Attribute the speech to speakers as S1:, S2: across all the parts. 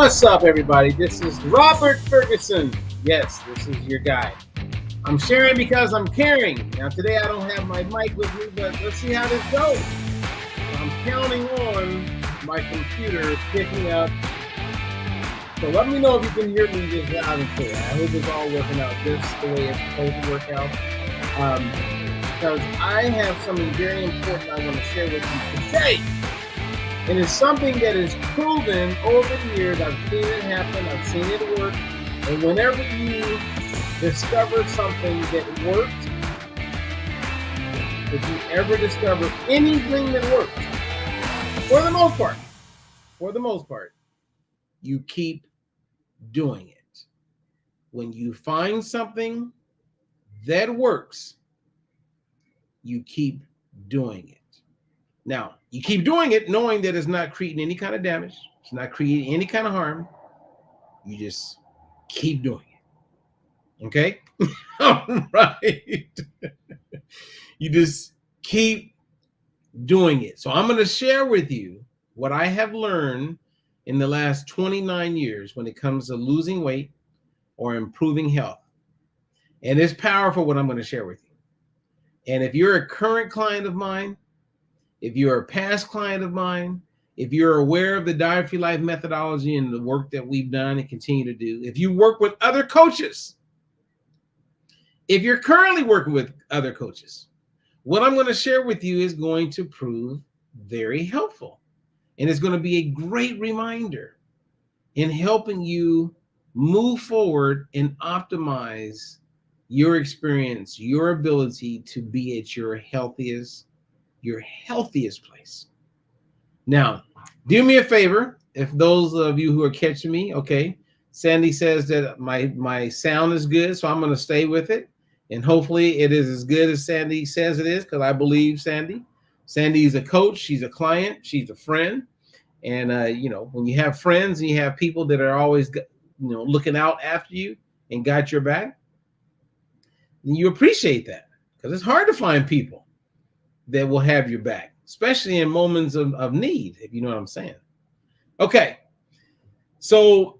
S1: What's up, everybody? This is Robert Ferguson. Yes, this is your guy. I'm sharing because I'm caring. Now, today I don't have my mic with me, but let's see how this goes. I'm counting on my computer picking up. So let me know if you can hear me just loud and clear. I hope it's all working out just the way it's supposed to work out. Because I have something very important I want to share with you today. And it's something that is proven over the years. I've seen it happen. I've seen it work. And whenever you discover something that works, if you ever discover anything that works, for the most part, you keep doing it. When you find something that works, you keep doing it. Now, you keep doing it knowing that it's not creating any kind of damage. It's not creating any kind of harm. You just keep doing it. Okay? All right. You just keep doing it. So I'm going to share with you what I have learned in the last 29 years when it comes to losing weight or improving health. And it's powerful what I'm going to share with you. And if you're a current client of mine, if you're a past client of mine, if you're aware of the Diet Free Life methodology and the work that we've done and continue to do, if you work with other coaches, if you're currently working with other coaches, what I'm going to share with you is going to prove very helpful. And it's going to be a great reminder in helping you move forward and optimize your experience, your ability to be at your healthiest place. Now, do me a favor, if those of you who are catching me, okay, Sandy says that my sound is good, so I'm going to stay with it. And hopefully it is as good as Sandy says it is, because I believe Sandy. Sandy is a coach. She's a client. She's a friend. And, when you have friends and you have people that are always, looking out after you and got your back, then you appreciate that, because it's hard to find people that will have your back, especially in moments of need, if you know what I'm saying. Okay, so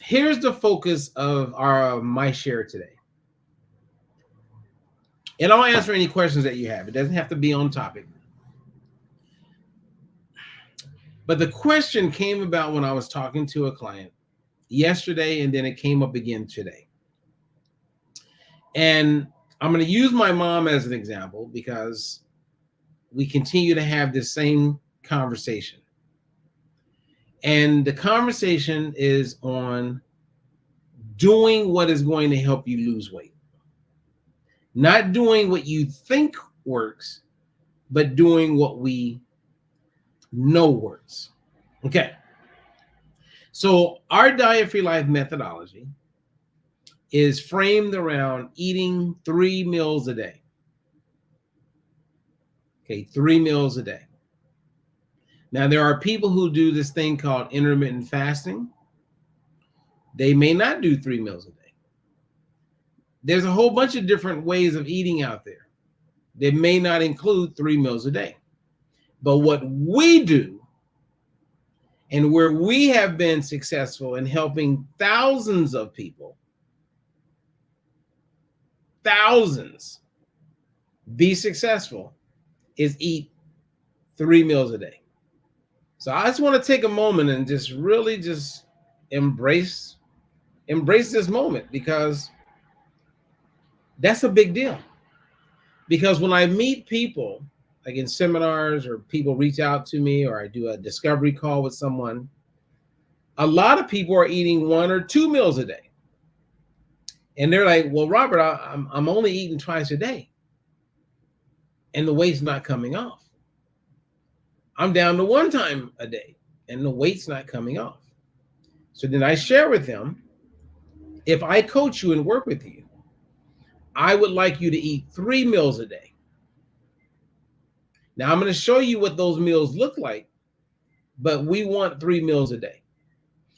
S1: here's the focus of my share today. And I'll answer any questions that you have. It doesn't have to be on topic. But the question came about when I was talking to a client yesterday, and then it came up again today. And I'm going to use my mom as an example because we continue to have this same conversation. And the conversation is on doing what is going to help you lose weight. Not doing what you think works, but doing what we know works. Okay. So our Diet Free Life methodology is framed around eating 3 meals a day. Okay, 3 meals a day. Now, there are people who do this thing called intermittent fasting. They may not do 3 meals a day. There's a whole bunch of different ways of eating out there that may not include 3 meals a day. But what we do, and where we have been successful in helping thousands of people, be successful, is eat 3 meals a day. So I just want to take a moment and just really just embrace this moment, because that's a big deal. Because when I meet people, like in seminars, or people reach out to me, or I do a discovery call with someone, a lot of people are eating 1 or 2 meals a day. And they're like, well, Robert, I'm only eating twice a day, and the weight's not coming off. I'm down to 1 time a day, and the weight's not coming off. So then I share with them, if I coach you and work with you, I would like you to eat 3 meals a day. Now, I'm going to show you what those meals look like, but we want 3 meals a day,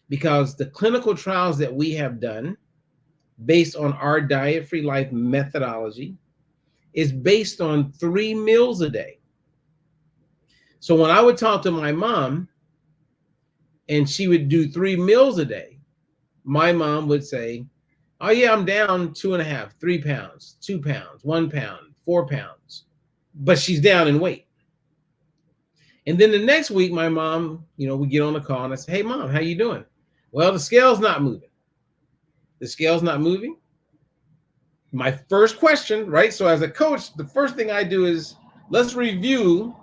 S1: because the clinical trials that we have done based on our Diet Free Life methodology is based on 3 meals a day. So when I would talk to my mom, and she would do 3 meals a day, my mom would say, oh yeah, I'm down 2.5, 3 pounds, 2 pounds, 1 pound, 4 pounds, but she's down in weight. And then the next week, my mom, we get on the call and I say, hey mom, how you doing? Well, the scale's not moving. The scale's not moving. My first question, right? So as a coach, the first thing I do is let's review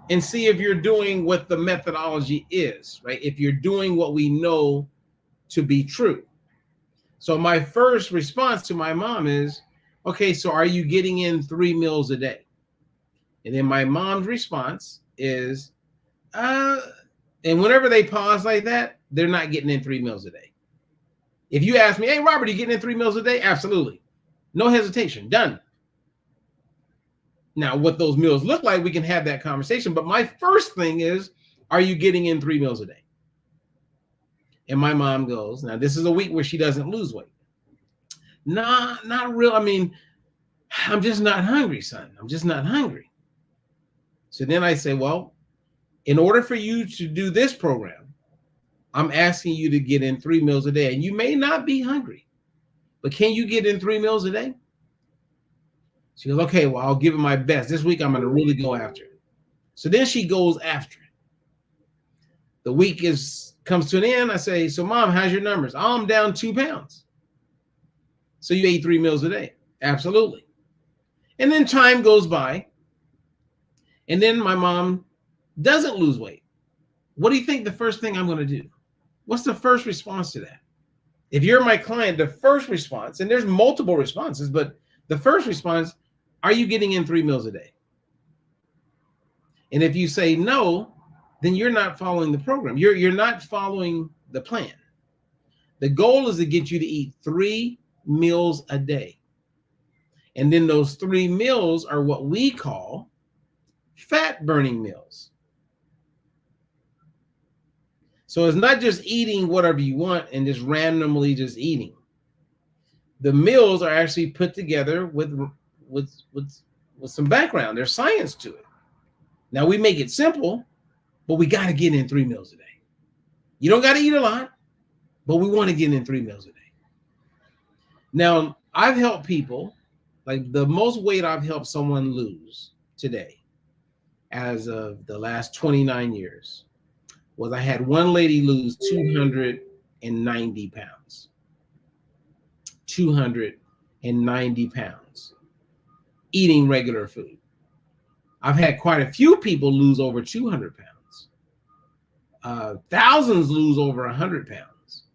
S1: and see if you're doing what the methodology is, right? If you're doing what we know to be true. So my first response to my mom is, okay, so are you getting in 3 meals a day? And then my mom's response is, and whenever they pause like that, they're not getting in 3 meals a day. If you ask me, hey, Robert, are you getting in 3 meals a day? Absolutely. No hesitation. Done. Now, what those meals look like, we can have that conversation. But my first thing is, are you getting in 3 meals a day? And my mom goes, now this is a week where she doesn't lose weight. Nah, not real. I mean, I'm just not hungry, son. I'm just not hungry. So then I say, well, in order for you to do this program, I'm asking you to get in 3 meals a day. And you may not be hungry, but can you get in 3 meals a day? She goes, okay, well, I'll give it my best. This week, I'm going to really go after it. So then she goes after it. The week comes to an end. I say, so mom, how's your numbers? Oh, I'm down 2 pounds. So you ate 3 meals a day. Absolutely. And then time goes by. And then my mom doesn't lose weight. What do you think the first thing I'm going to do? What's the first response to that? If you're my client, the first response, and there's multiple responses, but the first response, are you getting in 3 meals a day? And if you say no, then you're not following the program. You're not following the plan. The goal is to get you to eat 3 meals a day. And then those 3 meals are what we call fat burning meals. So it's not just eating whatever you want and just randomly just eating. The meals are actually put together with some background. There's science to it. Now we make it simple, but we got to get in 3 meals a day. You don't got to eat a lot, but we want to get in 3 meals a day. Now, I've helped people, like the most weight I've helped someone lose today, as of the last 29 years, was I had one lady lose 290 pounds. 290 pounds eating regular food. I've had quite a few people lose over 200 pounds. Thousands lose over 100 pounds.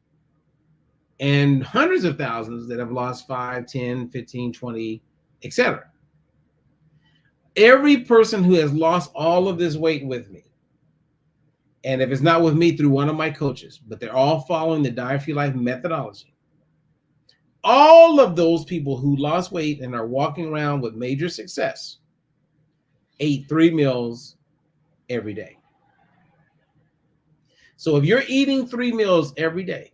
S1: And hundreds of thousands that have lost 5, 10, 15, 20, etc. Every person who has lost all of this weight with me, and if it's not with me, through one of my coaches, but they're all following the Diet Free Life methodology, all of those people who lost weight and are walking around with major success ate 3 meals every day. So if you're eating 3 meals every day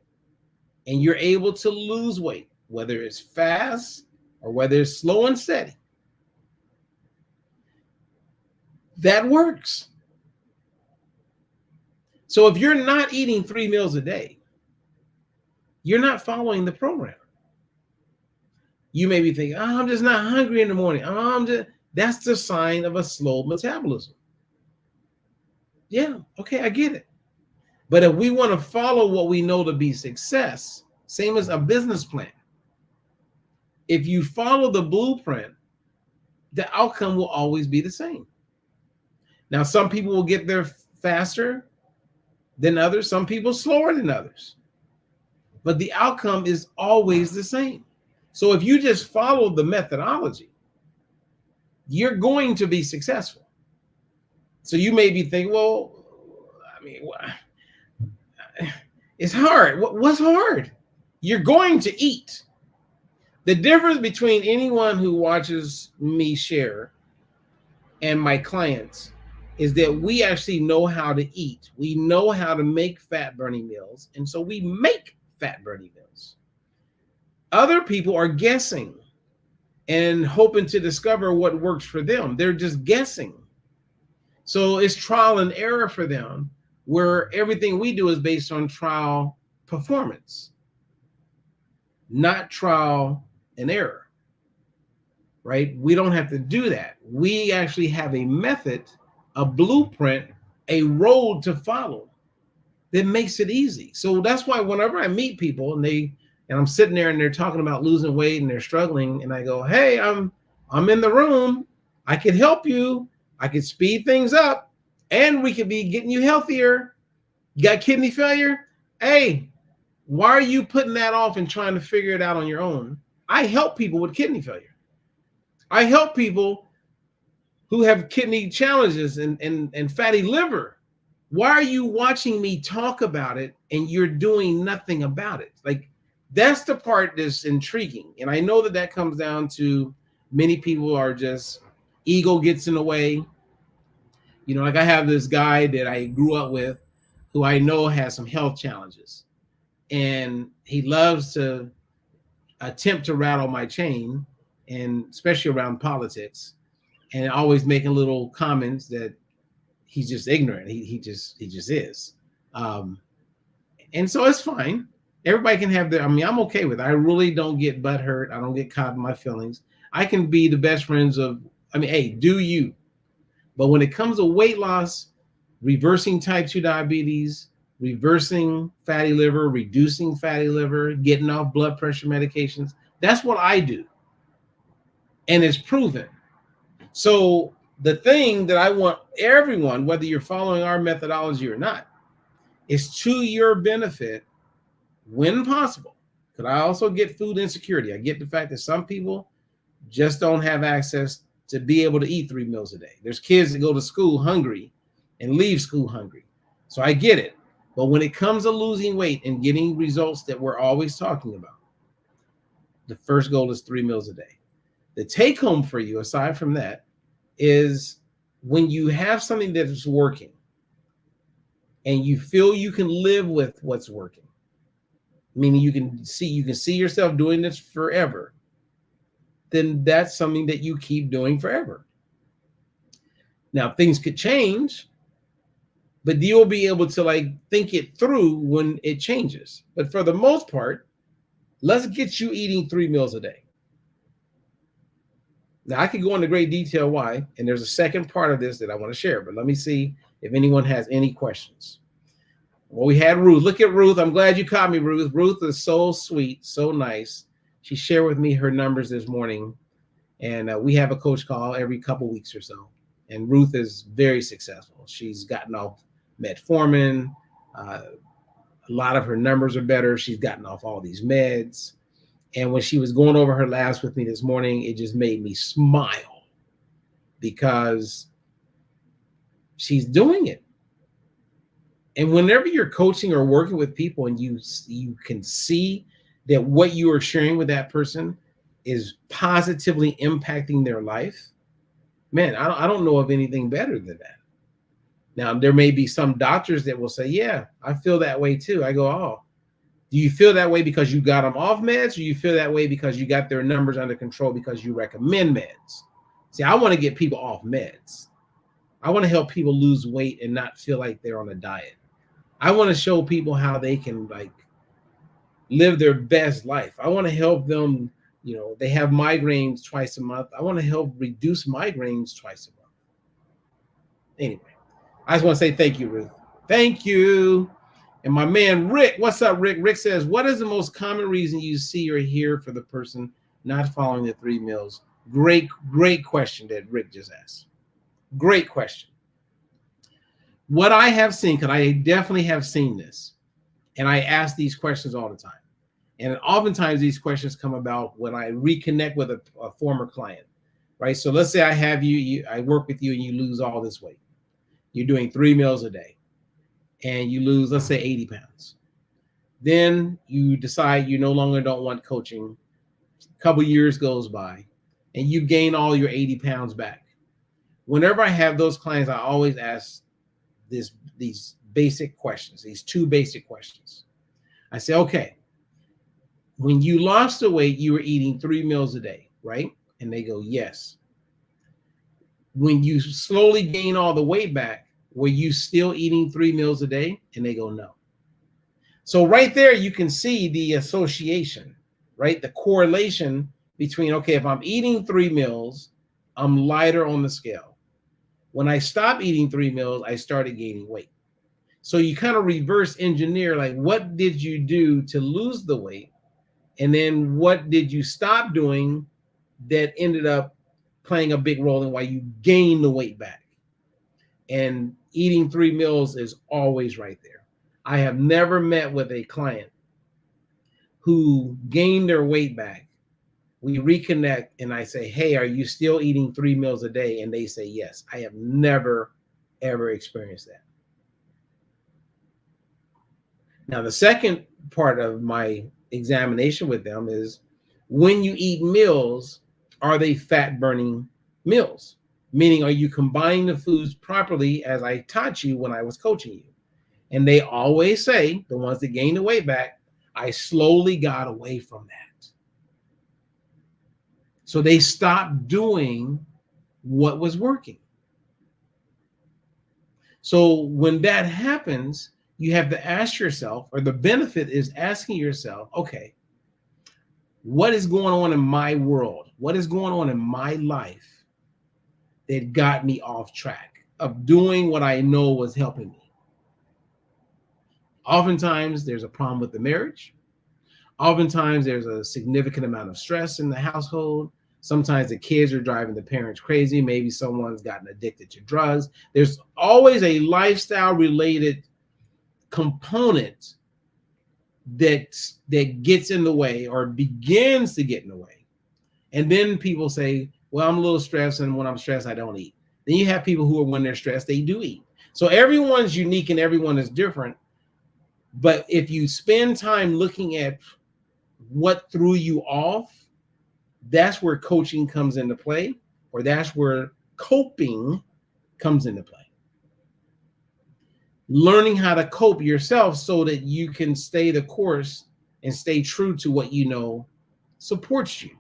S1: and you're able to lose weight, whether it's fast or whether it's slow and steady, that works. So if you're not eating 3 meals a day, you're not following the program. You may be thinking, oh, I'm just not hungry in the morning. That's the sign of a slow metabolism. Yeah, okay, I get it. But if we want to follow what we know to be success, same as a business plan, if you follow the blueprint, the outcome will always be the same. Now, some people will get there faster than others, some people slower than others, but the outcome is always the same. So if you just follow the methodology, you're going to be successful. So you may be thinking, well, I mean, it's hard. What's hard? You're going to eat. The difference between anyone who watches me share and my clients is that we actually know how to eat. We know how to make fat burning meals. And so we make fat burning meals. Other people are guessing and hoping to discover what works for them. They're just guessing. So it's trial and error for them where everything we do is based on trial performance, not trial and error, right? We don't have to do that. We actually have a method, a blueprint, a road to follow that makes it easy. So that's why whenever I meet people and I'm sitting there and they're talking about losing weight and they're struggling, and I go, hey, I'm in the room. I could help you. I could speed things up, and we could be getting you healthier. You got kidney failure? Hey, why are you putting that off and trying to figure it out on your own? I help people with kidney failure. I help people who have kidney challenges and fatty liver. Why are you watching me talk about it and you're doing nothing about it? Like, that's the part that's intriguing. And I know that comes down to many people are just ego gets in the way. You know, like I have this guy that I grew up with who I know has some health challenges, and he loves to attempt to rattle my chain, and especially around politics, and always making little comments that he's just ignorant. He just is. And so it's fine. Everybody can have their, I mean, I'm okay with it. I really don't get butthurt. I don't get caught in my feelings. I can be the best friends of, I mean, hey, do you. But when it comes to weight loss, reversing type 2 diabetes, reversing fatty liver, reducing fatty liver, getting off blood pressure medications, that's what I do. And it's proven. So the thing that I want everyone, whether you're following our methodology or not, is to your benefit when possible. Because I also get food insecurity. I get the fact that some people just don't have access to be able to eat 3 meals a day. There's kids that go to school hungry and leave school hungry. So I get it. But when it comes to losing weight and getting results that we're always talking about, the first goal is 3 meals a day. The take home for you, aside from that, is when you have something that is working and you feel you can live with what's working, meaning you can see yourself doing this forever, then that's something that you keep doing forever. Now, things could change, but you'll be able to like think it through when it changes. But for the most part, let's get you eating 3 meals a day. Now, I could go into great detail why, and there's a second part of this that I want to share, but let me see if anyone has any questions. Well, we had Ruth. Look at Ruth. I'm glad you caught me, Ruth. Ruth is so sweet, so nice. She shared with me her numbers this morning, and we have a coach call every couple weeks or so. And Ruth is very successful. She's gotten off metformin. A lot of her numbers are better. She's gotten off all these meds. And when she was going over her labs with me this morning, it just made me smile because she's doing it. And whenever you're coaching or working with people and you can see that what you are sharing with that person is positively impacting their life, man, I don't know of anything better than that. Now, there may be some doctors that will say, yeah, I feel that way too. I go, oh, do you feel that way because you got them off meds, or you feel that way because you got their numbers under control because you recommend meds? See, I want to get people off meds. I want to help people lose weight and not feel like they're on a diet. I want to show people how they can like live their best life. I want to help them, you know, they have migraines twice a month. I want to help reduce migraines twice a month. Anyway, I just want to say thank you, Ruth. Thank you. And my man, Rick, what's up, Rick? Rick says, what is the most common reason you see or hear for the person not following the 3 meals? Great question that Rick just asked. Great question. What I have seen, because I definitely have seen this, and I ask these questions all the time. And oftentimes these questions come about when I reconnect with a former client, right? So let's say I have I work with you and you lose all this weight. You're doing 3 meals a day and you lose, let's say 80 pounds. Then you decide you no longer don't want coaching. A couple years goes by and you gain all your 80 pounds back. Whenever I have those clients, I always ask these basic questions, these 2 basic questions. I say, okay, when you lost the weight, you were eating 3 meals a day, right? And they go, yes. When you slowly gain all the weight back, were you still eating 3 meals a day? And they go, no. So right there, you can see the association, right? The correlation between, okay, if I'm eating 3 meals, I'm lighter on the scale. When I stopped eating 3 meals, I started gaining weight. So you kind of reverse engineer, like, what did you do to lose the weight? And then what did you stop doing that ended up playing a big role in why you gain the weight back? And eating 3 meals is always right there. I have never met with a client who gained their weight back. We reconnect and I say, hey, are you still eating 3 meals a day? And they say, yes. I have never, ever experienced that. Now, the second part of my examination with them is, when you eat meals, are they fat burning meals? Meaning, are you combining the foods properly as I taught you when I was coaching you? And they always say, the ones that gain the weight back, I slowly got away from that. So they stopped doing what was working. So when that happens, you have to ask yourself, or the benefit is asking yourself, okay, what is going on in my world? What is going on in my life that got me off track of doing what I know was helping me? Oftentimes, there's a problem with the marriage. Oftentimes, there's a significant amount of stress in the household. Sometimes the kids are driving the parents crazy. Maybe someone's gotten addicted to drugs. There's always a lifestyle-related component that gets in the way or begins to get in the way. And then people say, well, I'm a little stressed, and when I'm stressed, I don't eat. Then you have people who are, when they're stressed, they do eat. So everyone's unique and everyone is different. But if you spend time looking at what threw you off, that's where coaching comes into play, or that's where coping comes into play. Learning how to cope yourself so that you can stay the course and stay true to what you know supports you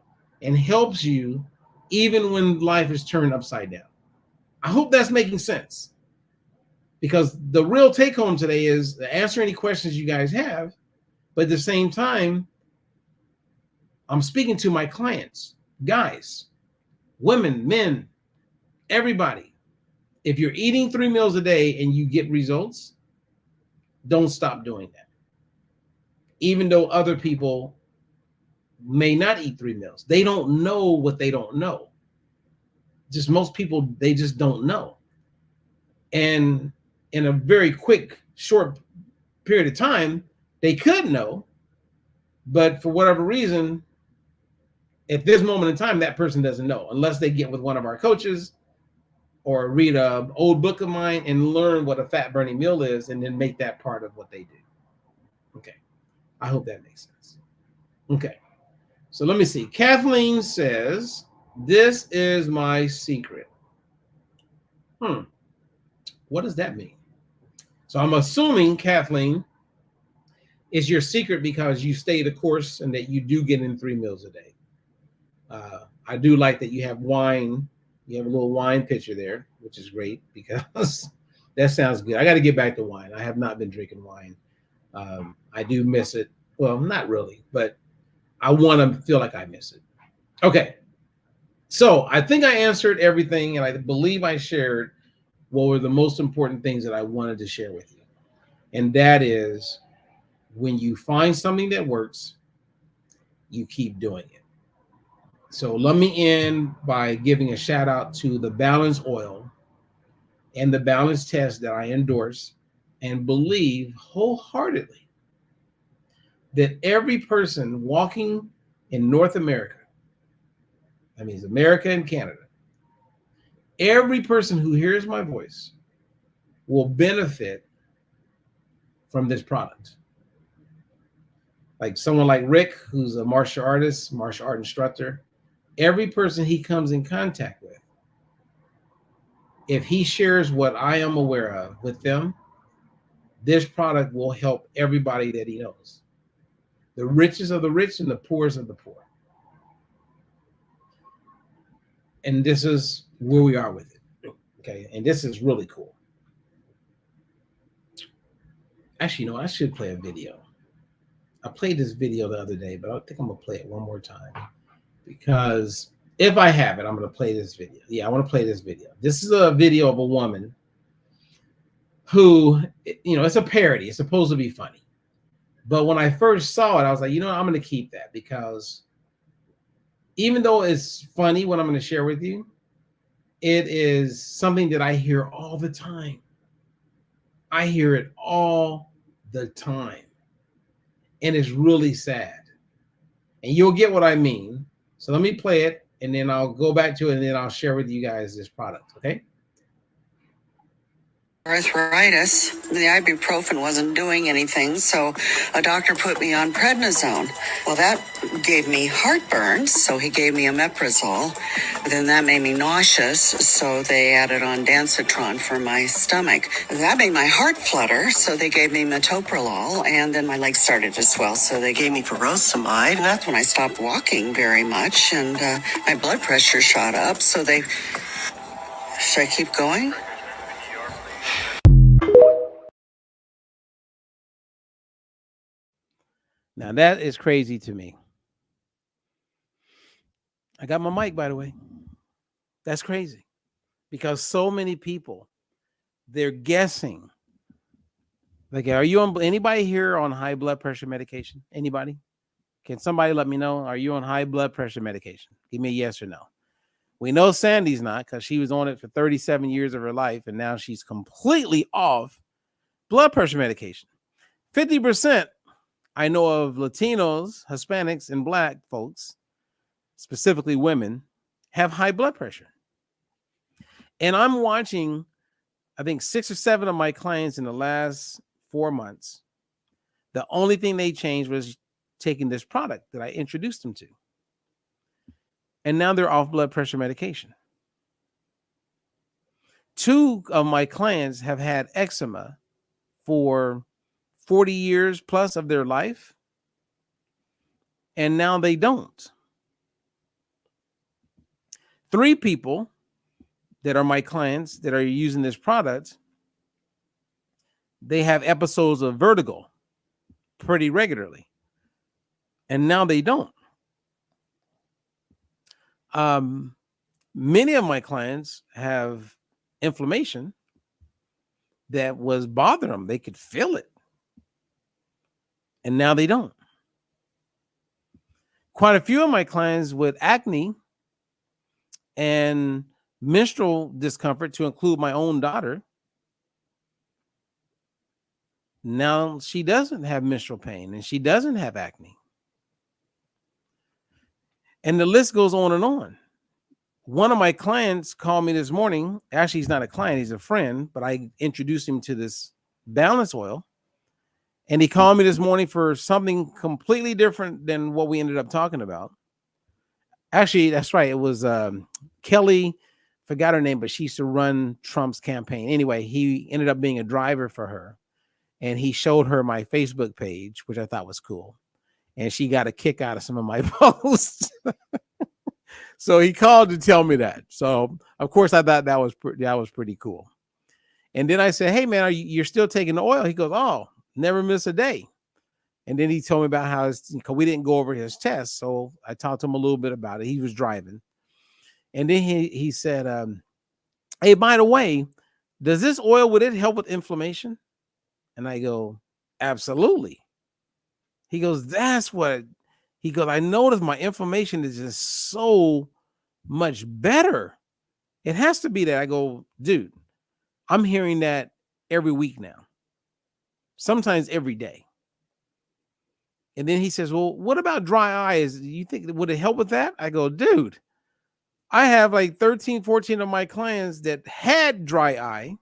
S1: and helps you even when life is turned upside down. I hope that's making sense, because the real take home today is to answer any questions you guys have, but at the same time, I'm speaking to my clients, guys, women, men, everybody. If you're eating 3 meals a day and you get results, don't stop doing that. Even though other people may not eat 3 meals. They don't know what they don't know. Just most people, they just don't know. And in a very quick, short period of time, they could know, but for whatever reason, at this moment in time, that person doesn't know, unless they get with one of our coaches or read an old book of mine and learn what a fat burning meal is, and then make that part of what they do. Okay. I hope that makes sense. Okay. So let me see. Kathleen says, this is my secret. What does that mean? So I'm assuming, Kathleen, is your secret because you stay the course and that you do get in 3 meals a day. I do like that you have wine. You have a little wine picture there, which is great, because that sounds good. I got to get back to wine. I have not been drinking wine. I do miss it. Well, not really, but I want to feel like I miss it. Okay. So I think I answered everything, and I believe I shared what were the most important things that I wanted to share with you. And that is, when you find something that works, you keep doing it. So let me end by giving a shout out to the Balance Oil and the Balance Test that I endorse and believe wholeheartedly that every person walking in North America, that means America and Canada, every person who hears my voice will benefit from this product. Like someone like Rick, who's a martial artist, martial art instructor, every person he comes in contact with, if he shares what I am aware of with them, this product will help everybody that he knows. The richest of the rich and the poorest of the poor. And this is where we are with it. Okay. And this is really cool. Actually, I should play a video. I played this video the other day, but I think I'm gonna play it one more time because if I have it, I'm gonna play this video. Yeah, I want to play this video. This is a video of a woman who, it's a parody. It's supposed to be funny. But when I first saw it, I was like, I'm gonna keep that because even though it's funny what I'm gonna share with you, it is something that I hear all the time. I hear it all the time. And it's really sad. And you'll get what I mean. So let me play it and then I'll go back to it and then I'll share with you guys this product, okay?
S2: Arthritis, the ibuprofen wasn't doing anything, so a doctor put me on prednisone. Well, that gave me heartburn, so he gave me omeprazole. Then that made me nauseous, so they added on Dancitron for my stomach. That made my heart flutter, so they gave me metoprolol, and then my legs started to swell, so they gave me furosemide, and that's when I stopped walking very much, and my blood pressure shot up, so they... Should I keep going?
S1: Now that is crazy to me. I got my mic, by the way. That's crazy because so many people, they're guessing. Like, are you on anybody here on high blood pressure medication? Anybody? Can somebody let me know? Are you on high blood pressure medication? Give me a yes or no. We know Sandy's not because she was on it for 37 years of her life and now she's completely off blood pressure medication. 50%. I know of Latinos, Hispanics, and Black folks, specifically women, have high blood pressure. And I'm watching, I think 6 or 7 of my clients in the last 4 months. The only thing they changed was taking this product that I introduced them to. And now they're off blood pressure medication. 2 of my clients have had eczema for 40 years plus of their life, and now they don't. 3 people that are my clients that are using this product, they have episodes of vertigo pretty regularly, and now they don't. Many of my clients have inflammation that was bothering them. They could feel it. And now they don't. Quite a few of my clients with acne and menstrual discomfort, to include my own daughter, now she doesn't have menstrual pain and she doesn't have acne. And the list goes on and on. One of my clients called me this morning. Actually, he's not a client, he's a friend, but I introduced him to this balance oil. And he called me this morning for something completely different than what we ended up talking about. Actually, that's right. It was Kelly, forgot her name, but she used to run Trump's campaign. Anyway, he ended up being a driver for her. And he showed her my Facebook page, which I thought was cool. And she got a kick out of some of my posts. So he called to tell me that. So, of course, I thought that was pretty cool. And then I said, hey, man, you're still taking the oil? He goes, oh, never miss a day. And then he told me about how we didn't go over his test. So I talked to him a little bit about it. He was driving. And then he said, hey, by the way, does this oil, would it help with inflammation? And I go, absolutely. He goes, he goes, I noticed my inflammation is just so much better. It has to be that. I go, dude, I'm hearing that every week now. Sometimes every day. And then he says, well, what about dry eyes? You think, would it help with that? I go, dude, I have like 13, 14 of my clients that had dry eye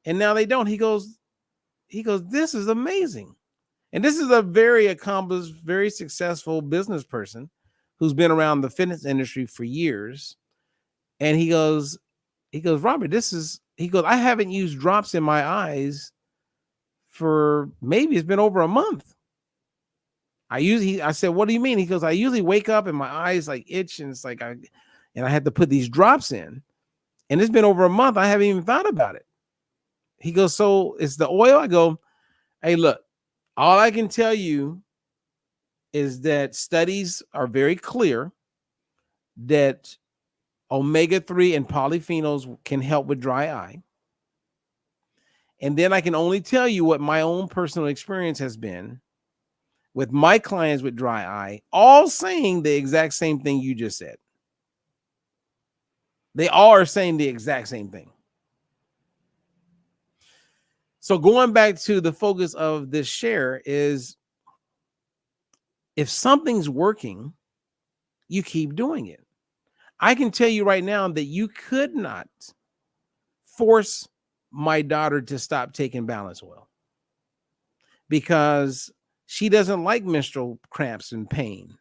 S1: and now they don't. He goes, this is amazing. And this is a very accomplished, very successful business person who's been around the fitness industry for years. And he goes, Robert, I haven't used drops in my eyes for maybe it's been over a month. I said, what do you mean? He goes, I usually wake up and my eyes like itch and it's like, I had to put these drops in and it's been over a month. I haven't even thought about it. He goes, so it's the oil? I go, Hey, look, all I can tell you is that studies are very clear that omega-3 and polyphenols can help with dry eye. And then I can only tell you what my own personal experience has been with my clients with dry eye, all saying the exact same thing you just said. They all are saying the exact same thing. So going back to the focus of this share is, if something's working, you keep doing it. I can tell you right now that you could not force my daughter to stop taking balance oil because she doesn't like menstrual cramps and pain.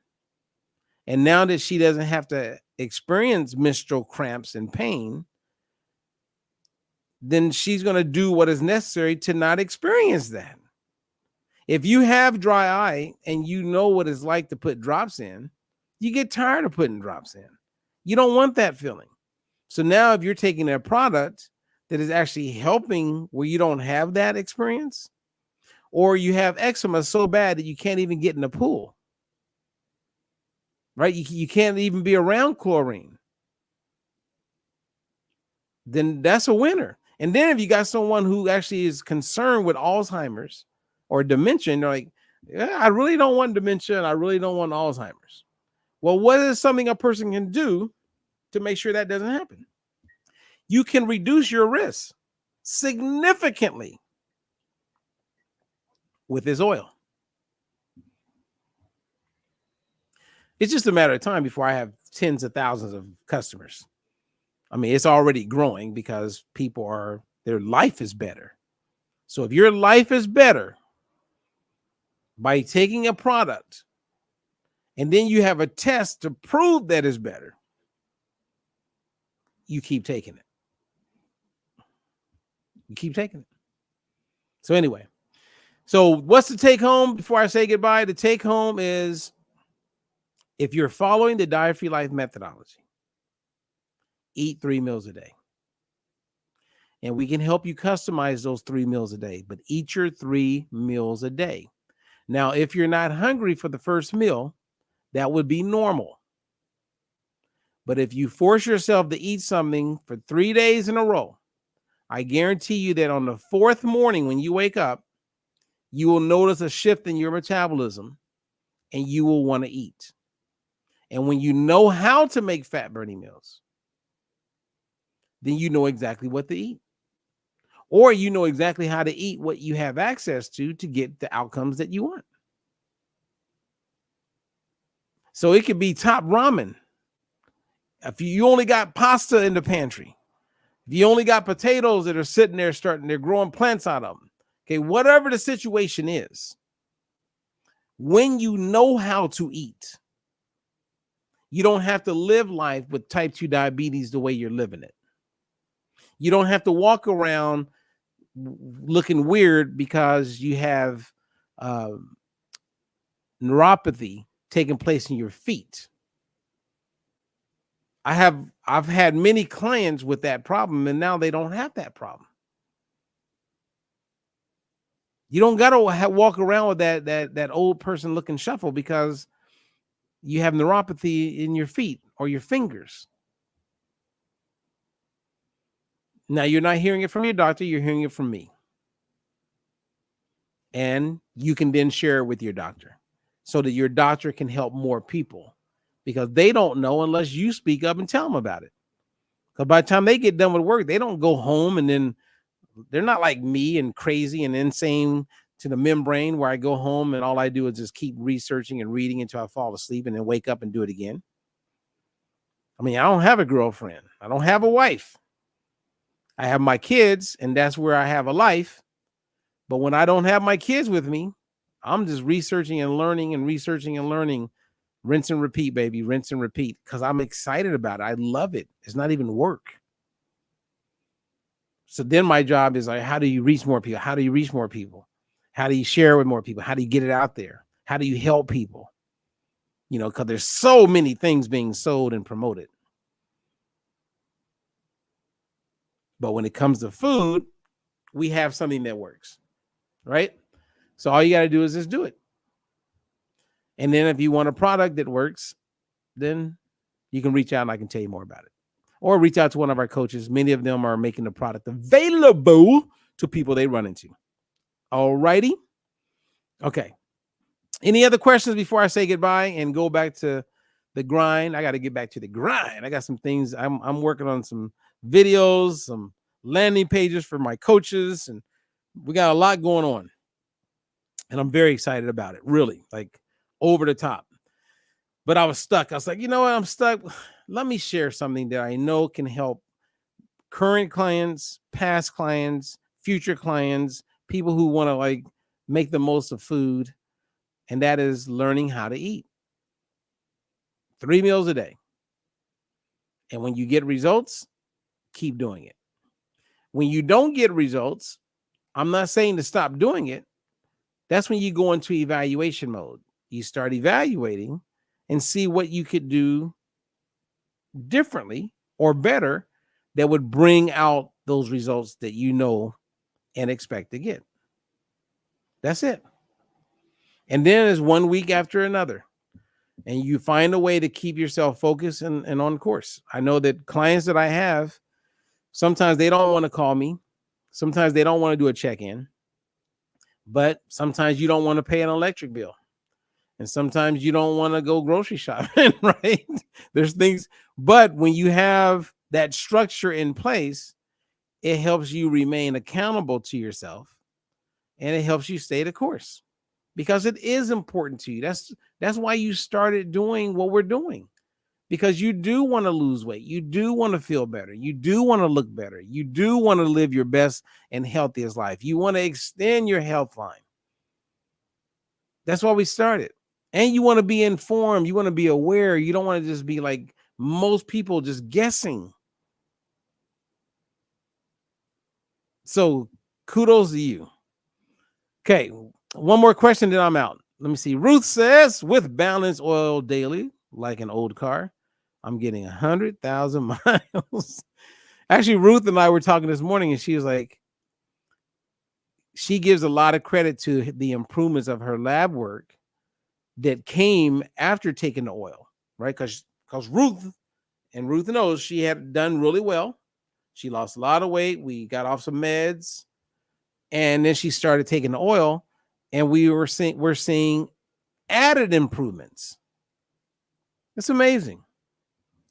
S1: And now that she doesn't have to experience menstrual cramps and pain, then she's going to do what is necessary to not experience that. If you have dry eye and you know what it's like to put drops in, you get tired of putting drops in. You don't want that feeling. So now if you're taking a product that is actually helping where you don't have that experience, or you have eczema so bad that you can't even get in the pool, right? You can't even be around chlorine, then that's a winner. And then if you got someone who actually is concerned with Alzheimer's or dementia, they're like, yeah, I really don't want dementia and I really don't want Alzheimer's. Well, what is something a person can do to make sure that doesn't happen? You can reduce your risk significantly with this oil. It's just a matter of time before I have tens of thousands of customers. I mean, it's already growing because their life is better. So if your life is better by taking a product and then you have a test to prove that it's better, you keep taking it. You keep taking it. So anyway, so what's the take home before I say goodbye? The take home is, if you're following the Diet Free Life methodology, eat 3 meals a day. And we can help you customize those 3 meals a day, but eat your 3 meals a day. Now, if you're not hungry for the first meal, that would be normal. But if you force yourself to eat something for 3 days in a row, I guarantee you that on the 4th morning when you wake up, you will notice a shift in your metabolism and you will want to eat. And when you know how to make fat burning meals, then you know exactly what to eat. Or you know exactly how to eat what you have access to get the outcomes that you want. So it could be top ramen. If you only got pasta in the pantry, if you only got potatoes that are sitting there they're growing plants out of them. Okay, whatever the situation is, when you know how to eat, you don't have to live life with type 2 diabetes the way you're living it. You don't have to walk around looking weird because you have neuropathy taking place in your feet. I've had many clients with that problem, and now they don't have that problem. You don't got to walk around with that old person looking shuffle because you have neuropathy in your feet or your fingers. Now, you're not hearing it from your doctor, you're hearing it from me. And you can then share it with your doctor so that your doctor can help more people, because they don't know unless you speak up and tell them about it. Because by the time they get done with work, they don't go home and then they're not like me and crazy and insane to the membrane where I go home and all I do is just keep researching and reading until I fall asleep and then wake up and do it again. I mean, I don't have a girlfriend. I don't have a wife. I have my kids, and that's where I have a life. But when I don't have my kids with me, I'm just researching and learning and researching and learning. Rinse and repeat, baby. Rinse and repeat, because I'm excited about it. I love it. It's not even work. So then my job is like, how do you reach more people? How do you reach more people? How do you share with more people? How do you get it out there? How do you help people? You know, because there's so many things being sold and promoted. But when it comes to food, we have something that works, right? So all you got to do is just do it. And then if you want a product that works, then you can reach out and I can tell you more about it. Or reach out to one of our coaches. Many of them are making the product available to people they run into. All righty. Okay. Any other questions before I say goodbye and go back to the grind? I got to get back to the grind. I got some things. I'm working on some videos, some landing pages for my coaches, and we got a lot going on. And I'm very excited about it, really, like over the top. But I was stuck. I was like, you know what? I'm stuck. Let me share something that I know can help current clients, past clients, future clients, people who want to like make the most of food. And that is learning how to eat 3 meals a day. And when you get results, keep doing it. When you don't get results, I'm not saying to stop doing it. That's when you go into evaluation mode. You start evaluating and see what you could do differently or better that would bring out those results that you know and expect to get. That's it. And then it's 1 week after another. And you find a way to keep yourself focused and on course. I know that clients that I have, sometimes they don't want to call me. Sometimes they don't want to do a check-in. But sometimes you don't want to pay an electric bill. And sometimes you don't want to go grocery shopping, right? There's things. But when you have that structure in place, it helps you remain accountable to yourself. And it helps you stay the course. Because it is important to you. That's why you started doing what we're doing. Because you do want to lose weight. You do want to feel better. You do want to look better. You do want to live your best and healthiest life. You want to extend your health line. That's why we started. And you want to be informed. You want to be aware. You don't want to just be like most people just guessing. So kudos to you. Okay. One more question, then I'm out. Let me see. Ruth says, with balance oil daily, like an old car, I'm getting 100,000 miles. Actually, Ruth and I were talking this morning, and she was like, she gives a lot of credit to the improvements of her lab work that came after taking the oil, right? Because Ruth knows she had done really well. She lost a lot of weight. We got off some meds, and then she started taking the oil. And we're seeing added improvements. It's amazing.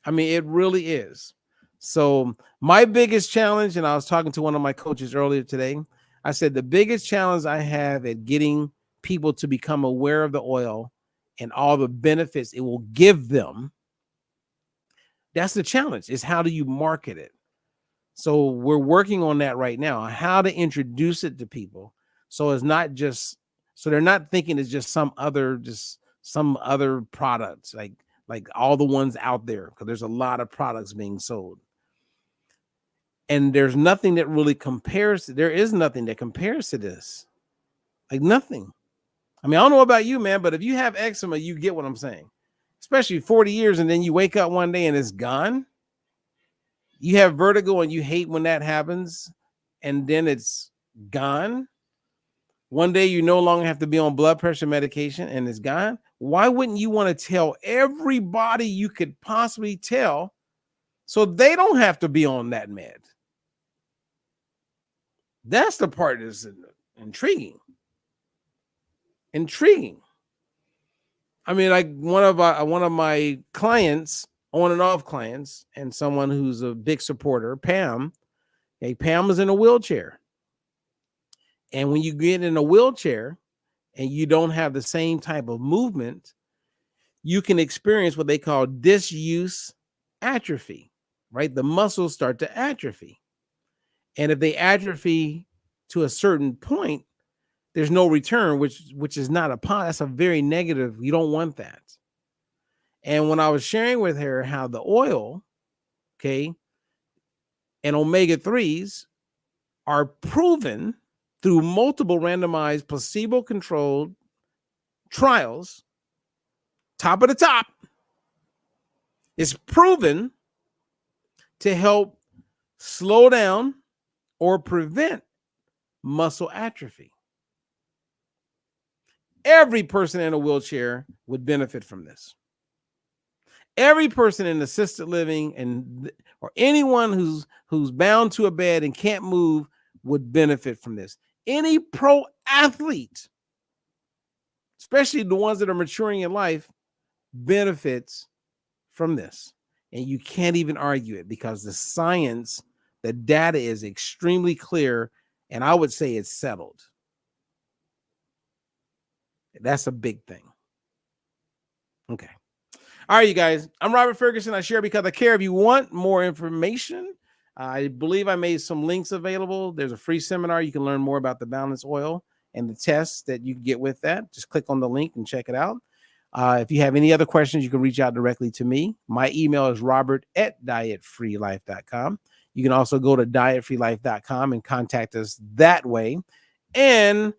S1: I mean, it really is. So my biggest challenge, and I was talking to one of my coaches earlier today, I said the biggest challenge I have at getting people to become aware of the oil and all the benefits it will give them, that's the challenge, is how do you market it? So we're working on that right now, how to introduce it to people. So it's not just, so they're not thinking it's just some other products, like all the ones out there, because there's a lot of products being sold. And there's nothing that really compares. There is nothing that compares to this. Like nothing. I mean, I don't know about you, man, but if you have eczema, you get what I'm saying. Especially 40 years and then you wake up one day and it's gone. You have vertigo and you hate when that happens and then it's gone. One day you no longer have to be on blood pressure medication and it's gone. Why wouldn't you want to tell everybody you could possibly tell so they don't have to be on that med? That's the part that's intriguing. I mean, like one of my clients, on and off clients, and someone who's a big supporter, Pam. Hey, Pam is in a wheelchair. And when you get in a wheelchair and you don't have the same type of movement, you can experience what they call disuse atrophy, right? The muscles start to atrophy. And if they atrophy to a certain point, there's no return, which is not that's a very negative. You don't want that. And when I was sharing with her how the oil, okay, and omega-3s are proven through multiple randomized placebo-controlled trials, top of the top, is proven to help slow down or prevent muscle atrophy. Every person in a wheelchair would benefit from this. Every person in assisted living or anyone who's bound to a bed and can't move would benefit from this. Any pro athlete, especially the ones that are maturing in life, benefits from this. And you can't even argue it because the science, the data is extremely clear, and I would say it's settled. That's a big thing. Okay. All right, you guys. I'm Robert Ferguson. I share because I care. If you want more information, I believe I made some links available. There's a free seminar. You can learn more about the balance oil and the tests that you can get with that. Just click on the link and check it out. If you have any other questions, you can reach out directly to me. My email is robert@dietfreelife.com. You can also go to dietfreelife.com and contact us that way. And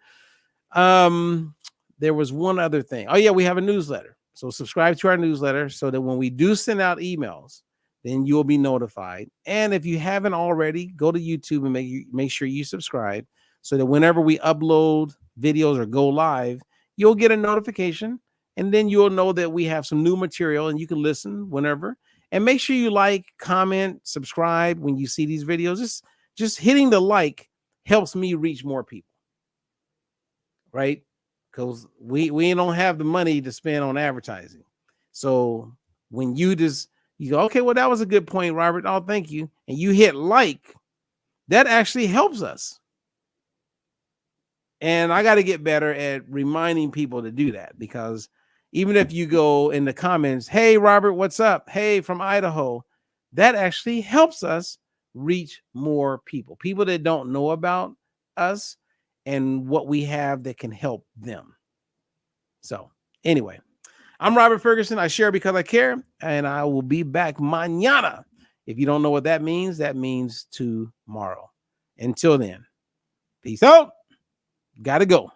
S1: there was one other thing. Oh, yeah, we have a newsletter. So subscribe to our newsletter so that when we do send out emails, then you'll be notified. And if you haven't already, go to YouTube and make sure you subscribe so that whenever we upload videos or go live, you'll get a notification. And then you'll know that we have some new material and you can listen whenever. And make sure you like, comment, subscribe when you see these videos. Just hitting the like helps me reach more people, right? Because we don't have the money to spend on advertising. So when you go, okay, well, that was a good point, Robert. Oh, thank you. And you hit like, that actually helps us. And I got to get better at reminding people to do that, because even if you go in the comments, hey, Robert, what's up? Hey, from Idaho, that actually helps us reach more people that don't know about us and what we have that can help them. So anyway, I'm Robert Ferguson. I share because I care, and I will be back mañana. If you don't know what that means tomorrow. Until then, peace out. Gotta go.